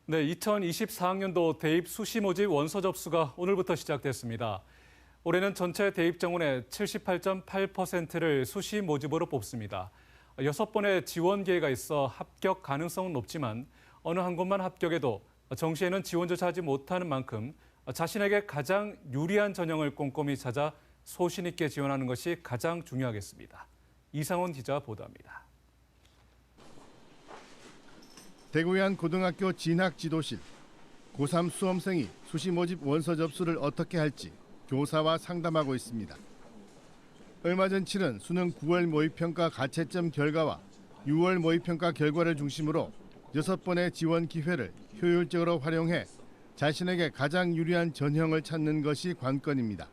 네, 2024학년도 대입 수시 모집 원서 접수가 오늘부터 시작됐습니다. 올해는 전체 대입 정원의 78.8%를 수시 모집으로 뽑습니다. 6번의 지원 기회가 있어 합격 가능성은 높지만 어느 한 곳만 합격해도 정시에는 지원조차 하지 못하는 만큼 자신에게 가장 유리한 전형을 꼼꼼히 찾아 소신 있게 지원하는 것이 가장 중요하겠습니다. 이상원 기자 보도합니다. 대구의 한 고등학교 진학 지도실. 고3 수험생이 수시 모집 원서 접수를 어떻게 할지 교사와 상담하고 있습니다. 얼마 전 치른 수능 9월 모의평가 가채점 결과와 6월 모의평가 결과를 중심으로 6번의 지원 기회를 효율적으로 활용해 자신에게 가장 유리한 전형을 찾는 것이 관건입니다.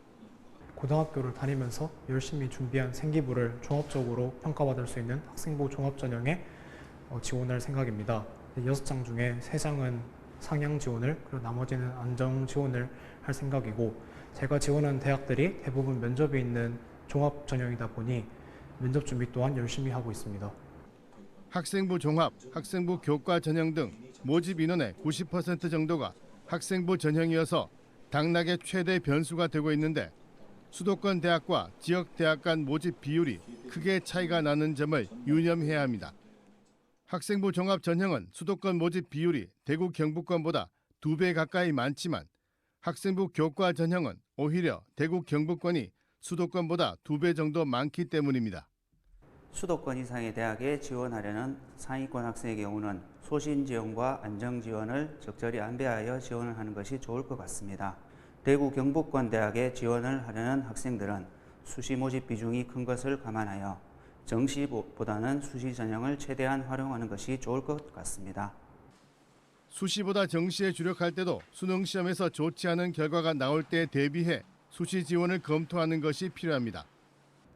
고등학교를 다니면서 열심히 준비한 생기부를 종합적으로 평가받을 수 있는 학생부 종합전형에 지원할 생각입니다. 6장 중에 3장은 상향 지원을, 그리고 나머지는 안정 지원을 할 생각이고, 제가 지원한 대학들이 대부분 면접이 있는 종합 전형이다 보니 면접 준비 또한 열심히 하고 있습니다. 학생부 종합, 학생부 교과 전형 등 모집 인원의 90% 정도가 학생부 전형이어서 당락의 최대 변수가 되고 있는데, 수도권 대학과 지역 대학 간 모집 비율이 크게 차이가 나는 점을 유념해야 합니다. 학생부 종합 전형은 수도권 모집 비율이 대구 경북권보다 2배 가까이 많지만 학생부 교과 전형은 오히려 대구 경북권이 수도권보다 2배 정도 많기 때문입니다. 수도권 이상의 대학에 지원하려는 상위권 학생의 경우는 소신 지원과 안정 지원을 적절히 안배하여 지원을 하는 것이 좋을 것 같습니다. 대구 경북권 대학에 지원을 하려는 학생들은 수시 모집 비중이 큰 것을 감안하여 정시보다는 수시 전형을 최대한 활용하는 것이 좋을 것 같습니다. 수시보다 정시에 주력할 때도 수능 시험에서 좋지 않은 결과가 나올 때에 대비해 수시 지원을 검토하는 것이 필요합니다.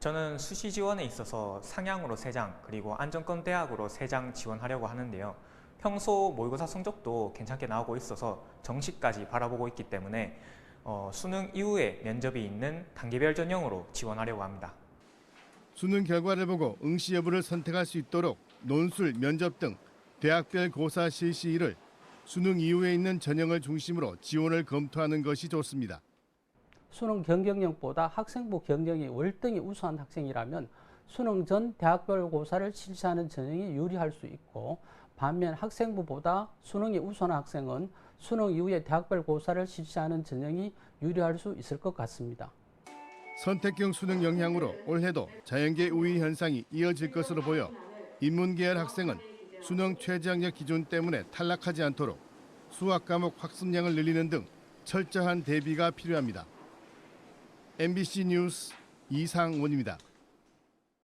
저는 수시 지원에 있어서 상향으로 3장, 그리고 안정권 대학으로 3장 지원하려고 하는데요. 평소 모의고사 성적도 괜찮게 나오고 있어서 정시까지 바라보고 있기 때문에 수능 이후에 면접이 있는 단계별 전형으로 지원하려고 합니다. 수능 결과를 보고 응시 여부를 선택할 수 있도록 논술, 면접 등 대학별 고사 실시일을 수능 이후에 있는 전형을 중심으로 지원을 검토하는 것이 좋습니다. 수능 경쟁력보다 학생부 경쟁이 월등히 우수한 학생이라면 수능 전 대학별 고사를 실시하는 전형이 유리할 수 있고, 반면 학생부보다 수능이 우수한 학생은 수능 이후에 대학별 고사를 실시하는 전형이 유리할 수 있을 것 같습니다. 선택형 수능 영향으로 올해도 자연계 우위 현상이 이어질 것으로 보여 인문계열 학생은 수능 최저학력 기준 때문에 탈락하지 않도록 수학 과목 학습량을 늘리는 등 철저한 대비가 필요합니다. MBC 뉴스 이상원입니다.